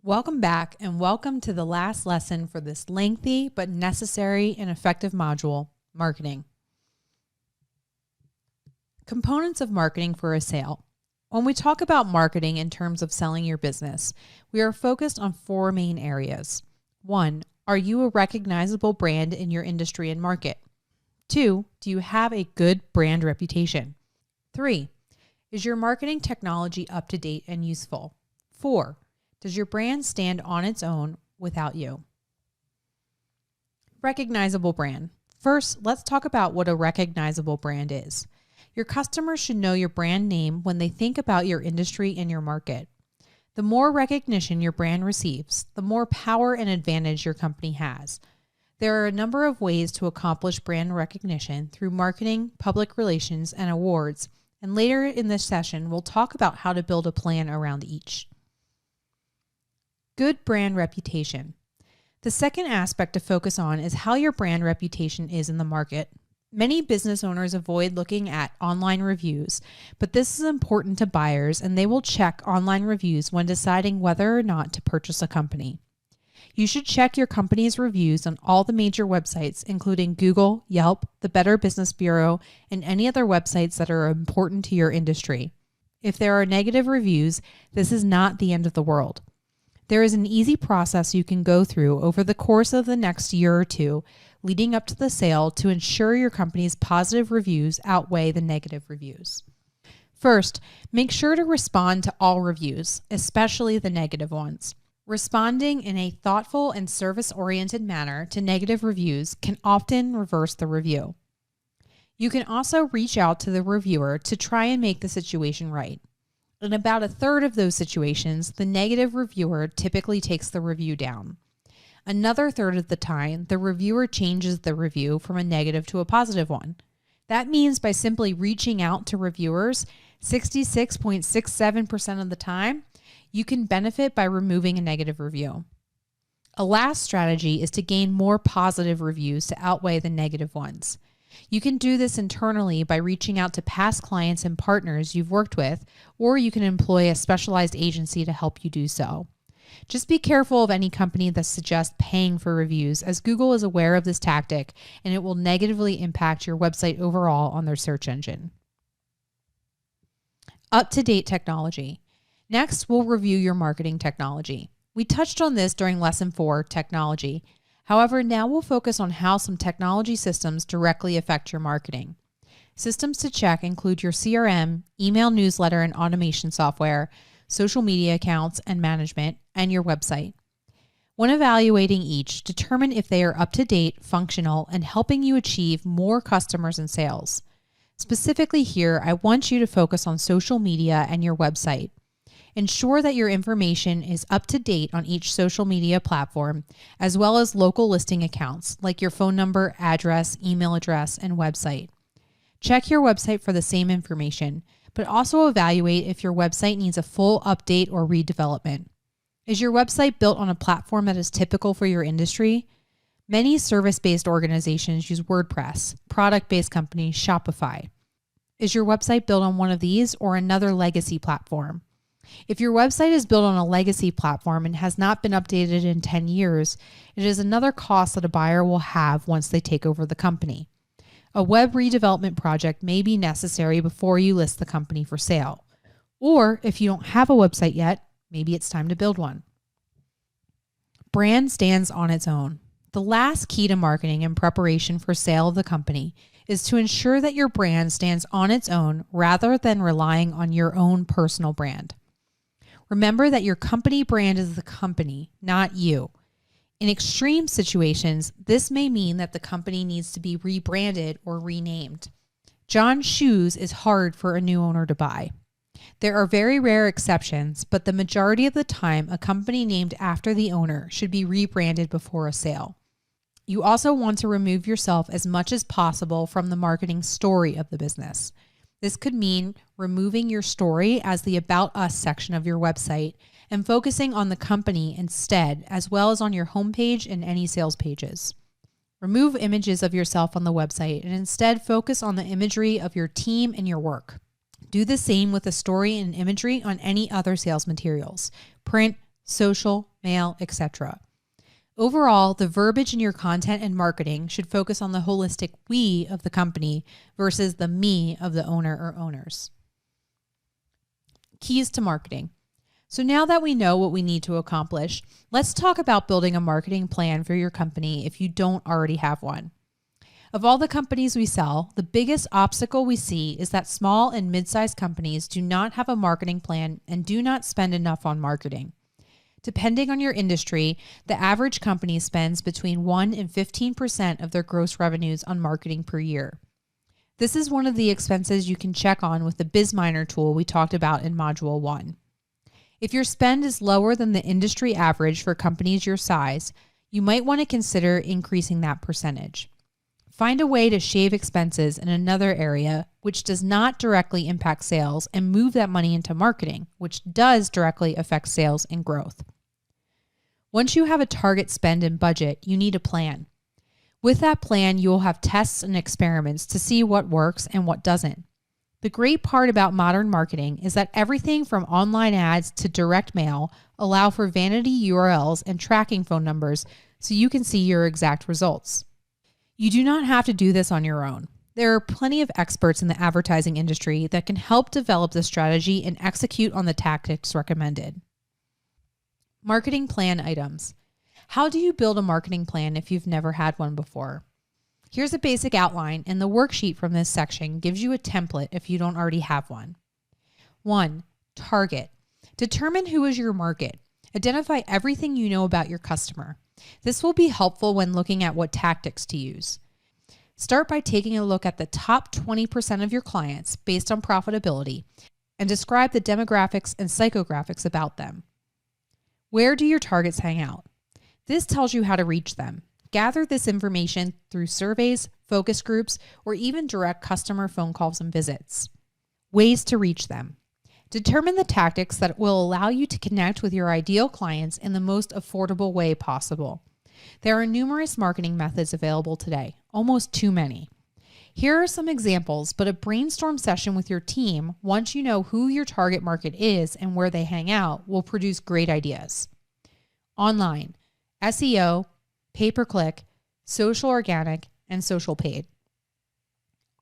Welcome back and welcome to the last lesson for this lengthy but necessary and effective module, marketing. Components of marketing for a sale. When we talk about marketing in terms of selling your business, we are focused on four main areas. 1, are you a recognizable brand in your industry and market? 2, do you have a good brand reputation? 3, is your marketing technology up to date and useful? 4, does your brand stand on its own without you? Recognizable brand. First, let's talk about what a recognizable brand is. Your customers should know your brand name when they think about your industry and your market. The more recognition your brand receives, the more power and advantage your company has. There are a number of ways to accomplish brand recognition through marketing, public relations, and awards, and later in this session, we'll talk about how to build a plan around each. Good brand reputation. The second aspect to focus on is how your brand reputation is in the market. Many business owners avoid looking at online reviews, but this is important to buyers and they will check online reviews when deciding whether or not to purchase a company. You should check your company's reviews on all the major websites, including Google, Yelp, the Better Business Bureau, and any other websites that are important to your industry. If there are negative reviews, this is not the end of the world. There is an easy process you can go through over the course of the next year or two leading up to the sale to ensure your company's positive reviews outweigh the negative reviews. First, make sure to respond to all reviews, especially the negative ones. Responding in a thoughtful and service-oriented manner to negative reviews can often reverse the review. You can also reach out to the reviewer to try and make the situation right. In about a third of those situations, the negative reviewer typically takes the review down. Another third of the time, the reviewer changes the review from a negative to a positive one. That means by simply reaching out to reviewers 66.67% of the time, you can benefit by removing a negative review. A last strategy is to gain more positive reviews to outweigh the negative ones. You can do this internally by reaching out to past clients and partners you've worked with, or you can employ a specialized agency to help you do so. Just be careful of any company that suggests paying for reviews, as Google is aware of this tactic and it will negatively impact your website overall on their search engine. Up-to-date technology. Next, we'll review your marketing technology. We touched on this during Lesson 4, Technology. However, now we'll focus on how some technology systems directly affect your marketing. Systems to check include your CRM, email newsletter and automation software, social media accounts and management, and your website. When evaluating each, determine if they are up to date, functional, and helping you achieve more customers and sales. Specifically here, I want you to focus on social media and your website. Ensure that your information is up to date on each social media platform, as well as local listing accounts like your phone number, address, email address, and website. Check your website for the same information, but also evaluate if your website needs a full update or redevelopment. Is your website built on a platform that is typical for your industry? Many service-based organizations use WordPress, product-based companies Shopify. Is your website built on one of these or another legacy platform? If your website is built on a legacy platform and has not been updated in 10 years, it is another cost that a buyer will have once they take over the company. A web redevelopment project may be necessary before you list the company for sale. Or if you don't have a website yet, maybe it's time to build one. Brand stands on its own. The last key to marketing in preparation for sale of the company is to ensure that your brand stands on its own rather than relying on your own personal brand. Remember that your company brand is the company, not you. In extreme situations, this may mean that the company needs to be rebranded or renamed. John's Shoes is hard for a new owner to buy. There are very rare exceptions, but the majority of the time, a company named after the owner should be rebranded before a sale. You also want to remove yourself as much as possible from the marketing story of the business. This could mean removing your story as the About Us section of your website and focusing on the company instead, as well as on your homepage and any sales pages. Remove images of yourself on the website and instead focus on the imagery of your team and your work. Do the same with the story and imagery on any other sales materials, print, social, mail, etc. Overall, the verbiage in your content and marketing should focus on the holistic we of the company versus the me of the owner or owners. Keys to marketing. So now that we know what we need to accomplish, let's talk about building a marketing plan for your company if you don't already have one. Of all the companies we sell, the biggest obstacle we see is that small and mid-sized companies do not have a marketing plan and do not spend enough on marketing. Depending on your industry, the average company spends between 1 and 15% of their gross revenues on marketing per year. This is one of the expenses you can check on with the BizMiner tool we talked about in Module 1. If your spend is lower than the industry average for companies your size, you might want to consider increasing that percentage. Find a way to shave expenses in another area which does not directly impact sales and move that money into marketing, which does directly affect sales and growth. Once you have a target spend and budget, you need a plan. With that plan, you will have tests and experiments to see what works and what doesn't. The great part about modern marketing is that everything from online ads to direct mail allow for vanity URLs and tracking phone numbers so you can see your exact results. You do not have to do this on your own. There are plenty of experts in the advertising industry that can help develop the strategy and execute on the tactics recommended. Marketing plan items. How do you build a marketing plan if you've never had one before? Here's a basic outline, and the worksheet from this section gives you a template if you don't already have one. 1. Target. Determine who is your market. Identify everything you know about your customer. This will be helpful when looking at what tactics to use. Start by taking a look at the top 20% of your clients based on profitability and describe the demographics and psychographics about them. Where do your targets hang out? This tells you how to reach them. Gather this information through surveys, focus groups, or even direct customer phone calls and visits. Ways to reach them. Determine the tactics that will allow you to connect with your ideal clients in the most affordable way possible. There are numerous marketing methods available today, almost too many. Here are some examples, but a brainstorm session with your team, once you know who your target market is and where they hang out, will produce great ideas. Online, SEO, pay-per-click, social organic, and social paid.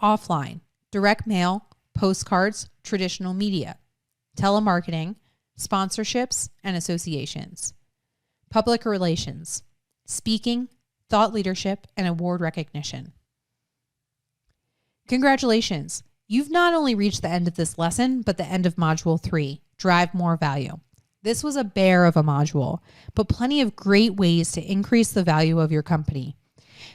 Offline, direct mail, postcards, traditional media, telemarketing, sponsorships, and associations. Public relations, speaking, thought leadership, and award recognition. Congratulations! You've not only reached the end of this lesson, but the end of Module 3, Drive More Value. This was a bear of a module, but plenty of great ways to increase the value of your company.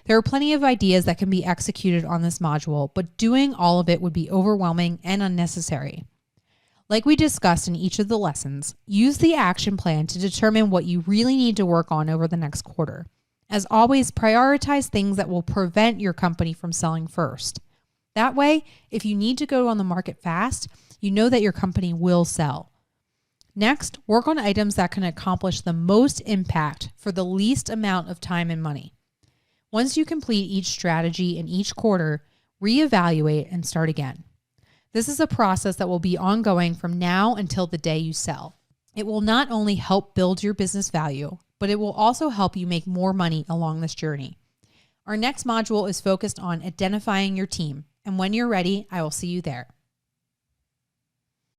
There are plenty of ideas that can be executed on this module, but doing all of it would be overwhelming and unnecessary. Like we discussed in each of the lessons, use the action plan to determine what you really need to work on over the next quarter. As always, prioritize things that will prevent your company from selling first. That way, if you need to go on the market fast, you know that your company will sell. Next, work on items that can accomplish the most impact for the least amount of time and money. Once you complete each strategy in each quarter, reevaluate and start again. This is a process that will be ongoing from now until the day you sell. It will not only help build your business value, but it will also help you make more money along this journey. Our next module is focused on identifying your team, and when you're ready, I will see you there.